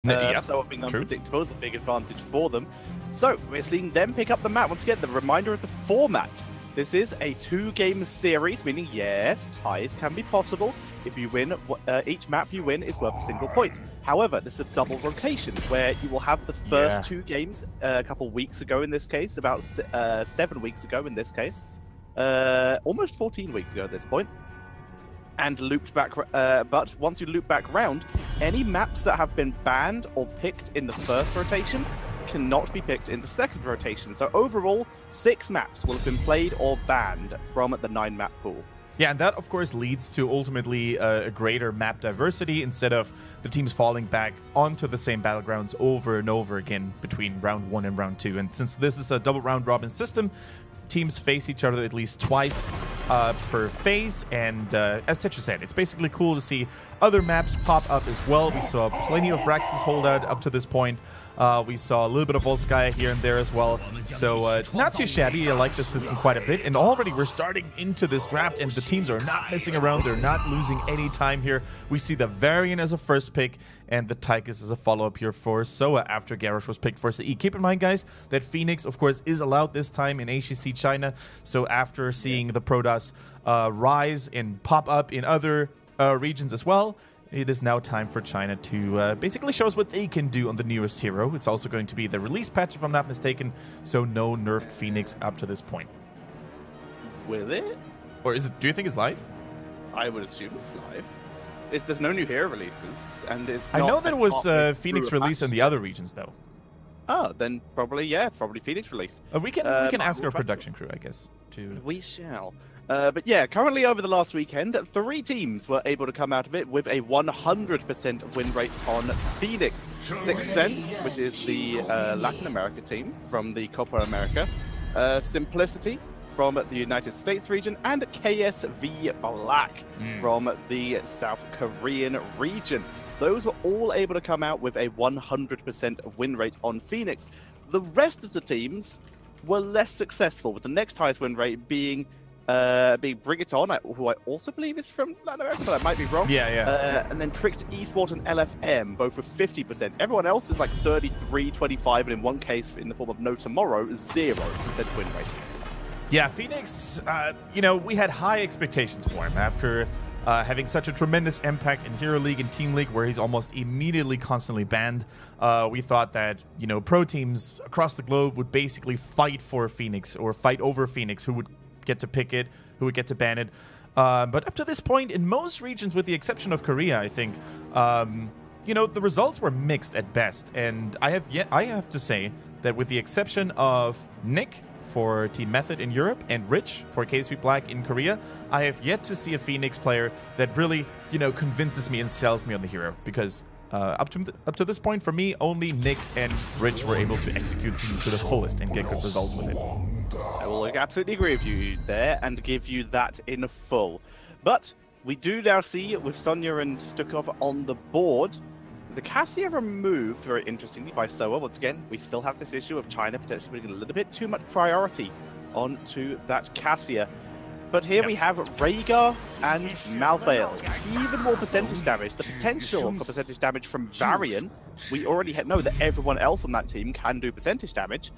Yeah, So being unpredictable is a big advantage for them. So we're seeing them pick up the map. Once again, the reminder of the format. This is a 2-game series, meaning yes, ties can be possible. If you win, each map you win is worth a single point. However, this is a double rotation where you will have the first 2 games a couple weeks ago in this case, about 7 weeks ago in this case, almost 14 weeks ago at this point. And looped back, but once you loop back round, any maps that have been banned or picked in the first rotation cannot be picked in the second rotation. So overall, 6 maps will have been played or banned from the 9-map pool. Yeah, and that, of course, leads to ultimately a greater map diversity instead of the teams falling back onto the same battlegrounds over and over again between round 1 and round 2. And since this is a double round-robin system, teams face each other at least twice per phase, and as Tetra said, it's basically cool to see other maps pop up as well. We saw plenty of Braxis holdout up to this point. We saw a little bit of Volskaya here and there as well, so not too shabby. I like the system quite a bit, and already we're starting into this draft, and the teams are not messing around. They're not losing any time here. We see the Varian as a first pick, and the Tychus as a follow-up here for Soa after Garrosh was picked for CE. Keep in mind, guys, that Phoenix, of course, is allowed this time in HGC China, so after seeing the Protoss rise and pop up in other regions as well, it is now time for China to basically show us what they can do on the newest hero. It's also going to be the release patch, if I'm not mistaken, so no nerfed Phoenix up to this point. Will it? Or is it? Do you think it's live? I would assume it's live. There's no new hero releases, and it's I not know that it was Phoenix released in the other regions, though. Oh, then probably, yeah, probably Phoenix release. We can ask our production crew, I guess. We shall. But yeah, currently over the last weekend, 3 teams were able to come out of it with a 100% win rate on Phoenix. Sixth Sense, which is the Latin America team from the Copa America, Simplicity from the United States region, and KSV Black from the South Korean region. Those were all able to come out with a 100% win rate on Phoenix. The rest of the teams were less successful, with the next highest win rate being Bring It On, who I also believe is from Latin America, but I might be wrong. Yeah. And then Tricked Esport and LFM, both with 50%. Everyone else is like 33, 25, and in one case, in the form of No Tomorrow, 0% win rate. Yeah, Phoenix, you know, we had high expectations for him after having such a tremendous impact in Hero League and Team League, where he's almost immediately constantly banned. We thought that, you know, pro teams across the globe would basically fight for Phoenix or fight over Phoenix, who would get to pick it, who would get to ban it. But up to this point, in most regions, with the exception of Korea, I think, you know, the results were mixed at best. And I have to say that with the exception of Nick for Team Method in Europe and Rich for KSV Black in Korea, I have yet to see a Phoenix player that really, you know, convinces me and sells me on the hero, because up to this point, for me, only Nick and Rich were able to execute to the fullest and get good results with it. I will absolutely agree with you there and give you that in full. But we do now see, with Sonya and Stukov on the board, the Cassia removed, very interestingly, by Soa. Once again, we still have this issue of China potentially putting a little bit too much priority onto that Cassia. But here we have Rhaegar and Malthael. Even more percentage damage. The potential for percentage damage from Varian, we already know that everyone else on that team can do percentage damage.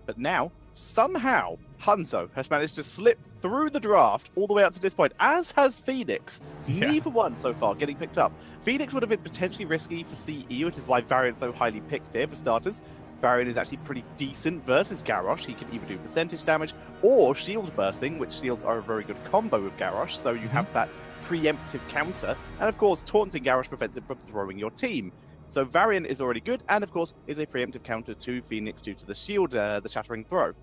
But now, somehow, Hanzo has managed to slip through the draft all the way up to this point, as has Phoenix. Neither one so far getting picked up. Phoenix would have been potentially risky for CE, which is why Varian's so highly picked here for starters. Varian is actually pretty decent versus Garrosh. He can either do percentage damage or shield bursting, which shields are a very good combo with Garrosh, so you have that preemptive counter. And of course, taunting Garrosh prevents him from throwing your team. So Varian is already good, and of course is a preemptive counter to Phoenix due to the shield, the Shattering Throw.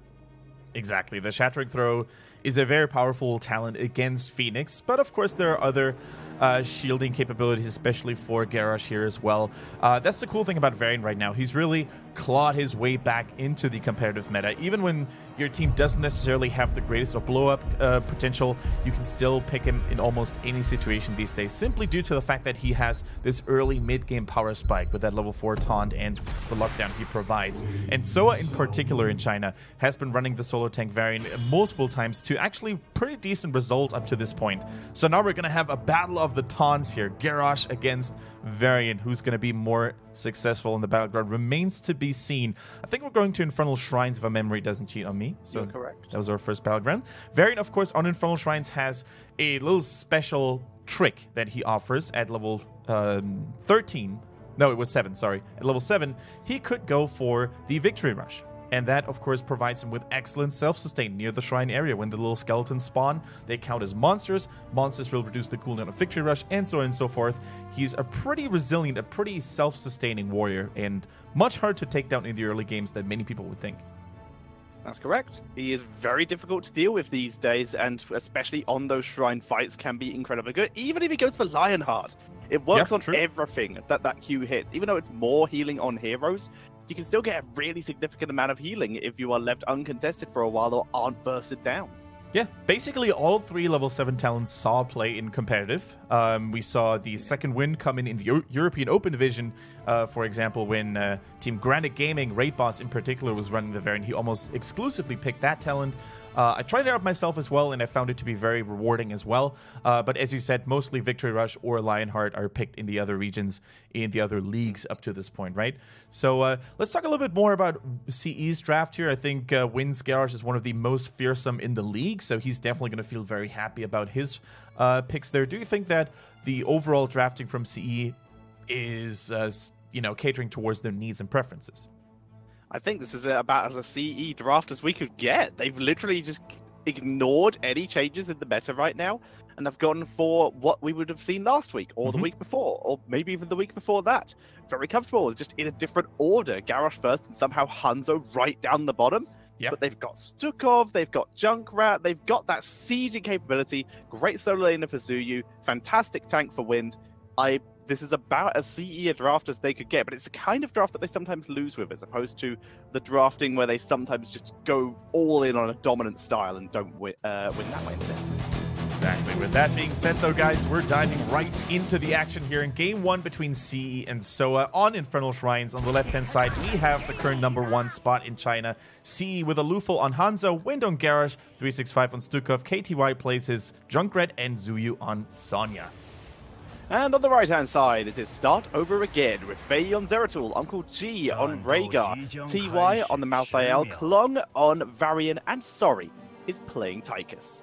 Exactly. The Shattering Throw is a very powerful talent against Phoenix, but of course there are other shielding capabilities, especially for Garrosh here as well. That's the cool thing about Varian right now. He's really clawed his way back into the competitive meta. Even when your team doesn't necessarily have the greatest of blow-up potential, you can still pick him in almost any situation these days, simply due to the fact that he has this early mid-game power spike with that level 4 taunt and the lockdown he provides. And Soa in particular in China has been running the solo tank Varian multiple times to actually pretty decent result up to this point. So now we're going to have a battle of the taunts here. Garrosh against variant, who's going to be more successful in the battleground, remains to be seen. I think we're going to Infernal Shrines if my memory doesn't cheat on me. So you're correct. That was our first battleground. Variant, of course, on Infernal Shrines has a little special trick that he offers at level 13. No, it was 7, sorry. At level 7, he could go for the Victory Rush. And that, of course, provides him with excellent self-sustain near the shrine area. When the little skeletons spawn, they count as monsters. Monsters will reduce the cooldown of Victory Rush, and so on and so forth. He's a pretty resilient, a pretty self-sustaining warrior, and much harder to take down in the early games than many people would think. That's correct. He is very difficult to deal with these days, and especially on those shrine fights can be incredibly good. Even if he goes for Lionheart, it works on everything that Q hits. Even though it's more healing on heroes, you can still get a really significant amount of healing if you are left uncontested for a while or aren't bursted down. Yeah, basically all 3 level 7 talents saw play in competitive. We saw the second win come in the European Open Division, for example, when Team Granite Gaming, Raid Boss in particular, was running the variant. He almost exclusively picked that talent. I tried it out myself as well, and I found it to be very rewarding as well. But as you said, mostly Victory Rush or Lionheart are picked in the other regions, in the other leagues up to this point, right? So let's talk a little bit more about CE's draft here. I think Wynn's Garage is one of the most fearsome in the league, so he's definitely going to feel very happy about his picks there. Do you think that the overall drafting from CE is, catering towards their needs and preferences? I think this is about as a CE draft as we could get. They've literally just ignored any changes in the meta right now, and have gone for what we would have seen last week, or the week before, or maybe even the week before that. Very comfortable. It's just in a different order. Garrosh first, and somehow Hanzo right down the bottom. Yep. But they've got Stukov, they've got Junkrat, they've got that sieging capability. Great solo laner for Zuyu. Fantastic tank for Wind. This is about as CE a draft as they could get, but it's the kind of draft that they sometimes lose with, as opposed to the drafting where they sometimes just go all in on a dominant style and don't win that way instead. Exactly. With that being said, though, guys, we're diving right into the action here in Game 1 between CE and SOA on Infernal Shrines. On the left-hand side, we have the current #1 spot in China. CE with a Luful on Hanzo, Wind on Garrosh, 365 on Stukov, KTY plays his Junkrat, and Zuyu on Sonya. And on the right-hand side, it is start over again with Faye on Zeratul, Uncle G on Rhaegar, TY on the Malthael, Klong on Varian, and Sorry is playing Tychus.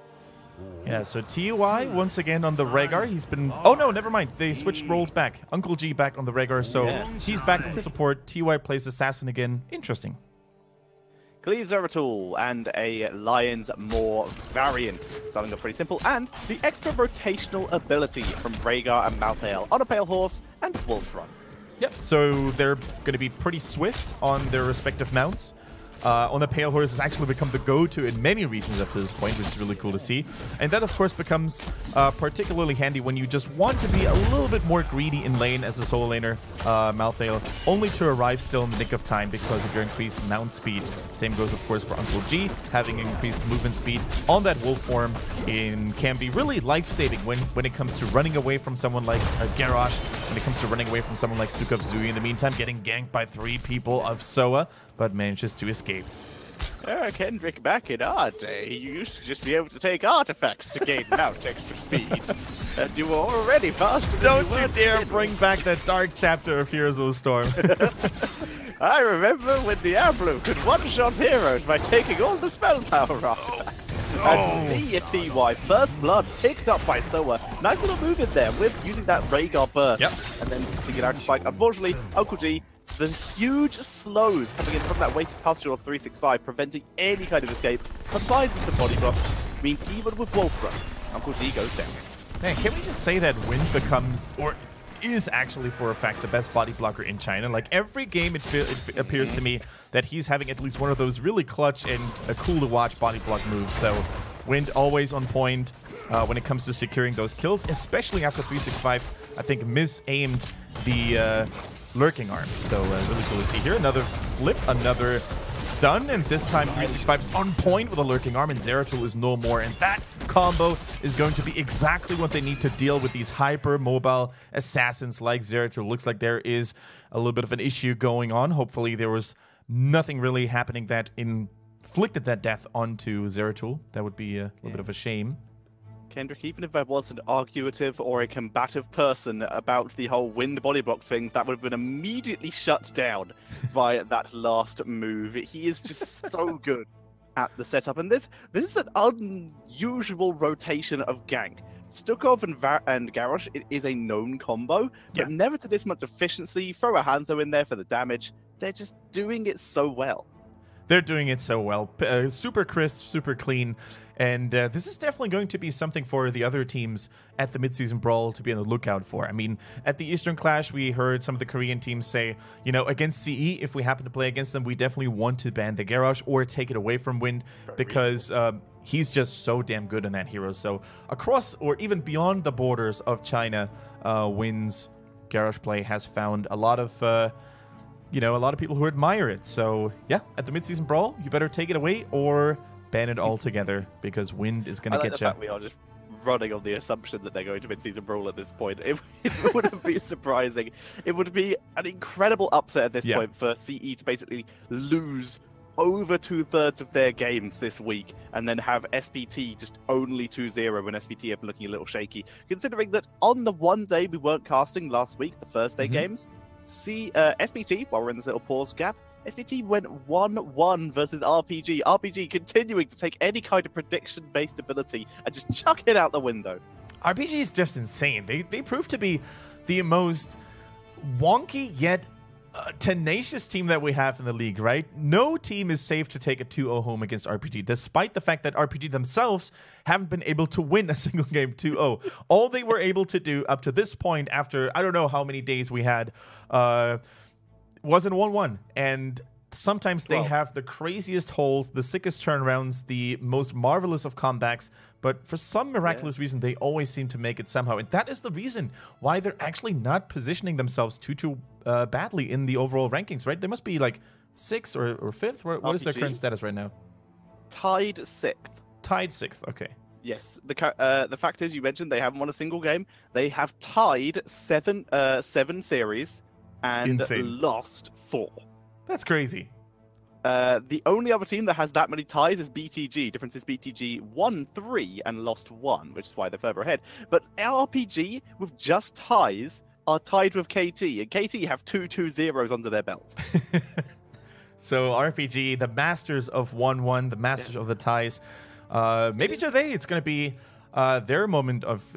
Yeah, so TY once again on the Rhaegar. He's been... Oh no, never mind. They switched roles back. Uncle G back on the Rhaegar, so he's back on the support. TY plays Assassin again. Interesting. Cleave Zeratul and a Lion's Maw Varian. Starting off pretty simple. And the extra rotational ability from Rhaegar and Malthael on a Pale Horse and Wolf Run. Yep, so they're going to be pretty swift on their respective mounts. On the Pale Horse has actually become the go-to in many regions up to this point, which is really cool to see. And that, of course, becomes particularly handy when you just want to be a little bit more greedy in lane as a solo laner, Malthael, only to arrive still in the nick of time because of your increased mount speed. Same goes, of course, for Uncle G. Having increased movement speed on that wolf form can be really life-saving when it comes to running away from someone like Garrosh, when it comes to running away from someone like Stukov Zuyu. In the meantime, getting ganked by 3 people of SOA, but manages to escape. Kendrick back in our day, you used to just be able to take artifacts to gain mount extra speed. And you were already faster. Don't you dare bring back that dark chapter of Heroes of the Storm. I remember when Diablo could one-shot heroes by taking all the spell power artifacts. And see your TY, first blood picked up by SOA. Nice little move in there with using that Rhaegar burst. And then seeing it out to spike. Unfortunately, Uncle G, the huge slows coming in from that weighted pustule of 365, preventing any kind of escape, combined with the body blocks, means even with Wolf Run, Uncle G goes down. Man, can we just say that Wind becomes, or is actually for a fact, the best body blocker in China? Like, every game it appears to me that he's having at least one of those really clutch and cool to watch body block moves. So Wind always on point when it comes to securing those kills, especially after 365, I think, misaimed the Lurking Arm. So really cool to see here. Another flip, another stun, and this time 365 is on point with a Lurking Arm, and Zeratul is no more. And that combo is going to be exactly what they need to deal with these hyper-mobile assassins like Zeratul. Looks like there is a little bit of an issue going on. Hopefully there was nothing really happening that inflicted that death onto Zeratul. That would be a little bit of a shame. Kendrick, even if I was an arguative or a combative person about the whole wind body block thing, that would have been immediately shut down by that last move. He is just so good at the setup, and this is an unusual rotation of gank. Stukov and Garrosh, it is a known combo, but never to this much efficiency. Throw a Hanzo in there for the damage. They're just doing it so well. They're doing it so well. Super crisp, super clean. And this is definitely going to be something for the other teams at the midseason brawl to be on the lookout for. I mean, at the Eastern Clash, we heard some of the Korean teams say, you know, against CE, if we happen to play against them, we definitely want to ban the Garrosh or take it away from Wind because he's just so damn good in that hero. So across or even beyond the borders of China, Wind's Garrosh play has found a lot of... you know, a lot of people who admire it. So, yeah, at the midseason brawl, you better take it away or ban it altogether because Wind is going to get you. We are just running on the assumption that they're going to midseason brawl at this point. It wouldn't be surprising. It would be an incredible upset at this point for CE to basically lose over 2/3 of their games this week and then have SPT just only 2-0 when SPT have been looking a little shaky. Considering that on the one day we weren't casting last week, the first day games, SPT, while we're in this little pause gap, SPT went 1-1 versus RPG. RPG continuing to take any kind of prediction-based ability and just chuck it out the window. RPG is just insane. They prove to be the most wonky yet tenacious team that we have in the league, right? No team is safe to take a 2-0 home against RPG, despite the fact that RPG themselves haven't been able to win a single game 2-0. All they were able to do up to this point, after I don't know how many days we had, was in 1-1. And sometimes they have the craziest holes, the sickest turnarounds, the most marvelous of comebacks, but for some miraculous reason, they always seem to make it somehow. And that is the reason why they're actually not positioning themselves too badly in the overall rankings, right? They must be like 6th or 5th. What is their current status right now? Tied 6th. Tied 6th, okay. Yes, the fact is, you mentioned they haven't won a single game. They have tied 7 series and lost 4. That's crazy. The only other team that has that many ties is BTG. Difference is BTG won 3 and lost 1, which is why they're further ahead. But RPG, with just ties, are tied with KT, and KT have 2-2-0s under their belt. So RPG, the masters of 1-1, the masters of the ties. Maybe today it's going to be their moment of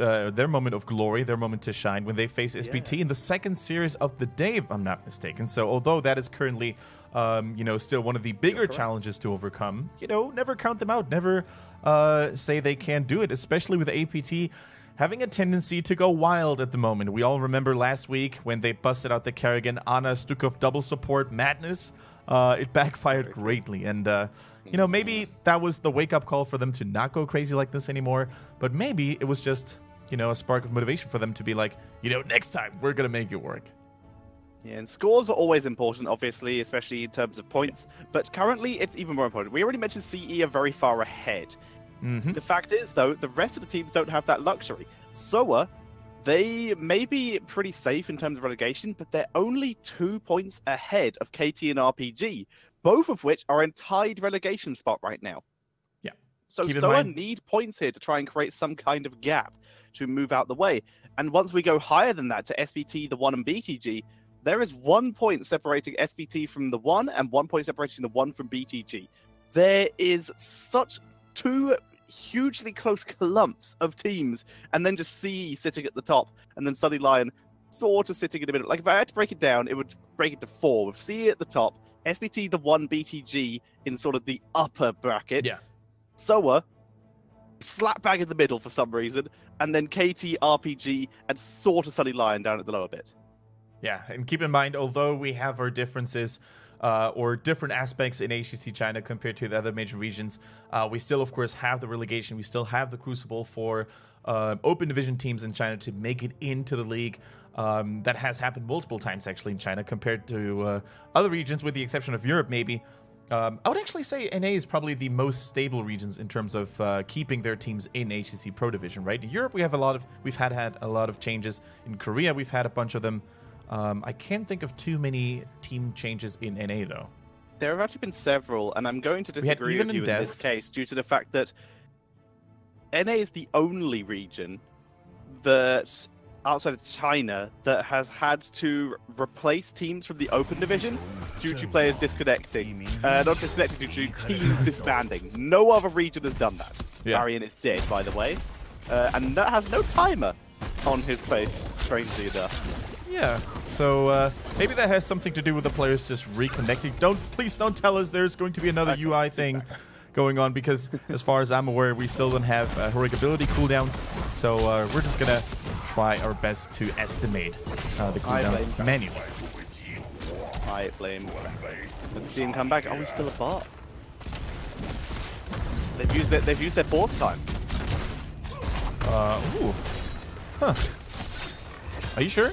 glory, their moment to shine when they face SPT in the second series of the day, if I'm not mistaken. So although that is currently, you know, still one of the bigger challenges to overcome, you know, never count them out. Never say they can't do it, especially with APT having a tendency to go wild at the moment. We all remember last week when they busted out the Kerrigan Ana Stukov double support madness. It backfired greatly, and you know, maybe that was the wake-up call for them to not go crazy like this anymore, but maybe it was just, you know, a spark of motivation for them to be like, you know, next time we're gonna make it work. Yeah, and scores are always important, obviously, especially in terms of points, but currently it's even more important. We already mentioned CE are very far ahead. The fact is, though, the rest of the teams don't have that luxury. SOA, they may be pretty safe in terms of relegation, but they're only 2 points ahead of KT and RPG, both of which are in tied relegation spot right now. Yeah. So SOA need points here to try and create some kind of gap to move out the way. And once we go higher than that to SPT, the 1, and BTG, there is 1 point separating SPT from the 1 and 1 point separating the 1 from BTG. There is such 2 hugely close clumps of teams, and then just CE sitting at the top, and then Sunny Lion sort of sitting in the middle. Like, if I had to break it down, it would break it to 4, with CE at the top, SPT the 1, BTG in sort of the upper bracket, SOA slap bang in the middle for some reason, and then KT, RPG, and sort of Sunny Lion down at the lower bit. Yeah, and keep in mind, although we have our differences or different aspects in HGC China compared to the other major regions, we still, of course, have the relegation. We still have the crucible for open division teams in China to make it into the league. That has happened multiple times, actually, in China compared to other regions, with the exception of Europe, maybe. I would actually say NA is probably the most stable regions in terms of keeping their teams in HGC Pro Division, right? In Europe, we've had a lot of changes. In Korea, we've had a bunch of them. I can't think of too many team changes in NA, though. There have actually been several, and I'm going to disagree with you in this case due to the fact that NA is the only region that outside of China that has had to replace teams from the open division due to players disconnecting. Not disconnecting, due to teams disbanding. No other region has done that. Yeah. Varian is dead, by the way. And that has no timer on his face, strangely enough. Yeah, so maybe that has something to do with the players just reconnecting. Please don't tell us there's going to be another UI thing going on, because as far as I'm aware, we still don't have heroic ability cooldowns. So we're just gonna try our best to estimate the cooldowns manually. I blame. Let's see him come back. Oh, he's still a bot. They've used their force time. Ooh. Huh. Are you sure?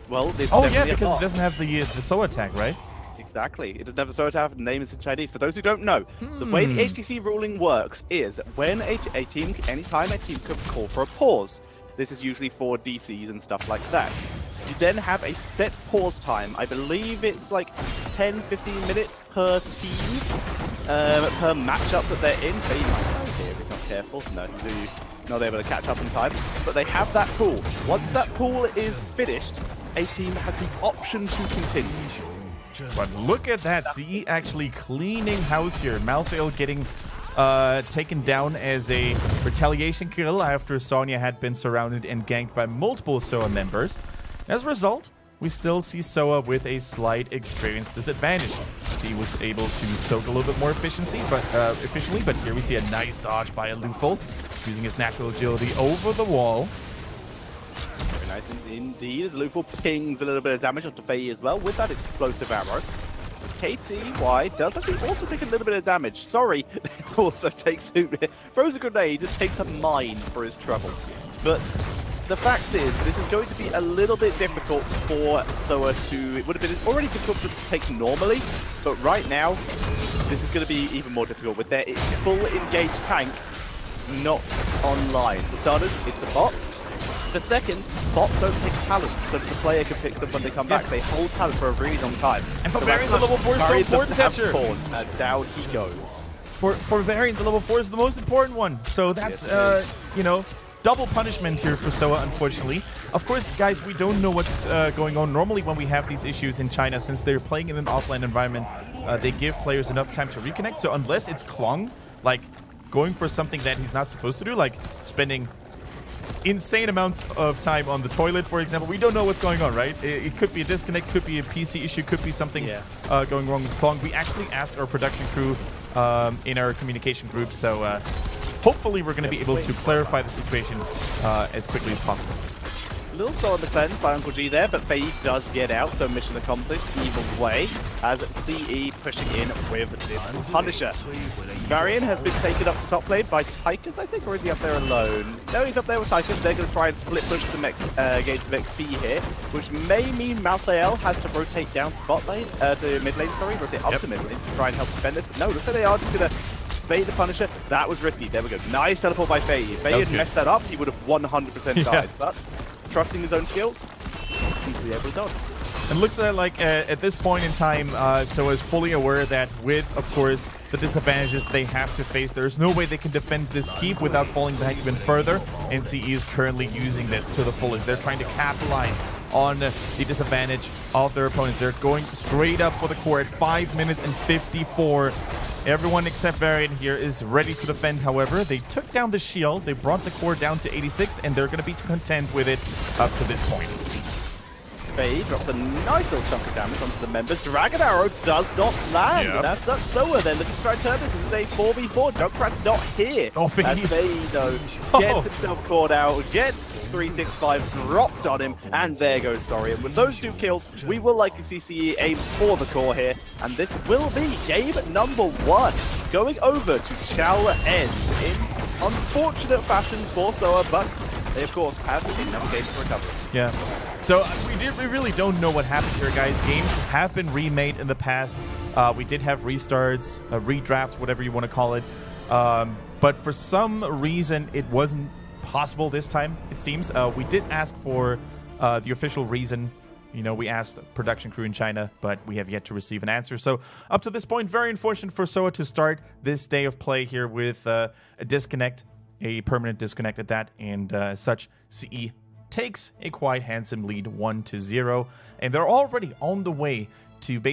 Well, oh yeah, because it doesn't have the SOA tag, right? Exactly. It doesn't have the SOA tag. The name is in Chinese. For those who don't know, the way the HGC ruling works is when anytime a team can call for a pause. This is usually for DCs and stuff like that. You then have a set pause time. I believe it's like 10-15 minutes per team, per matchup that they're in. They might die here if he's not careful. No, so not able to catch up in time. But they have that pool. Once that pool is finished, a team has the option to continue. But look at that, CE actually cleaning house here. Malthael getting taken down as a retaliation kill after Sonya had been surrounded and ganked by multiple SOA members. As a result, we still see SOA with a slight experience disadvantage. CE was able to soak a little bit more efficiently, but here we see a nice dodge by Alufal, using his natural agility over the wall. Very nice indeed, as Lufal pings a little bit of damage onto Faye as well with that explosive arrow. As KTY does actually also take a little bit of damage. Sorry, also throws a grenade and takes a mine for his trouble. But the fact is, this is going to be a little bit difficult for SOA to... It would have been already difficult to take normally, but right now, this is going to be even more difficult with their full engaged tank not online. For starters, it's a bot. For second, bots don't pick talents, so the player can pick them when they come back. They hold talent for a really long time. And for Varian, the level 4 is so important, Tetcher. Down he goes. For Varian, the level 4 is the most important one. So that's, you know, double punishment here for SOA, unfortunately. Of course, guys, we don't know what's going on. Normally, when we have these issues in China, since they're playing in an offline environment, they give players enough time to reconnect. So unless it's Klong, like going for something that he's not supposed to do, like spending insane amounts of time on the toilet, for example, we don't know what's going on, right? It could be a disconnect, could be a PC issue, could be something going wrong with Klong. We actually asked our production crew in our communication group, so hopefully we're going to be able to clarify the situation as quickly as possible. A little slow on the cleanse by Uncle G there, but Faye does get out, so mission accomplished either way, as CE pushing in with this Punisher. Varian has been taken up to top lane by Tychus, I think, or is he up there alone? No, he's up there with Tychus. They're going to try and split push some gain some XP here, which may mean Malthael has to rotate down to bot lane, to mid lane, sorry, rotate up to mid lane to try and help defend this, but no, looks like they are just going to bait the Punisher. That was risky. There we go. Nice teleport by Faye. If Faye had messed that up, he would have 100% died, but trusting his own skills, seems to be able to dodge. It looks like at this point in time, SOA is fully aware that with, of course, the disadvantages they have to face, there's no way they can defend this keep without falling back even further, and CE is currently using this to the fullest. They're trying to capitalize on the disadvantage of their opponents. They're going straight up for the core at 5 minutes and 54. Everyone except Varian here is ready to defend, however. They took down the shield, they brought the core down to 86, and they're going to be content with it up to this point. Faye drops a nice little chunk of damage onto the members. Dragon Arrow does not land. Yep. That's such SOA. They're looking to try and turn this into a 4v4. Junkrat's not here. Oh, Faye. As Faye, though, gets himself caught out, gets 365 dropped on him, and there goes Sorry. And with those two killed, we will likely see CE aim for the core here, and this will be game number 1. Going over to Chao End in unfortunate fashion for SOA, but they, of course, have enough games to recover. Yeah. So we really don't know what happened here, guys. Games have been remade in the past. We did have restarts, redrafts, whatever you want to call it. But for some reason, it wasn't possible this time, it seems. We did ask for the official reason. You know, we asked production crew in China, but we have yet to receive an answer. So up to this point, very unfortunate for SOA to start this day of play here with a disconnect. a permanent disconnect at that, and as such, CE takes a quite handsome lead 1-0, and they're already on the way to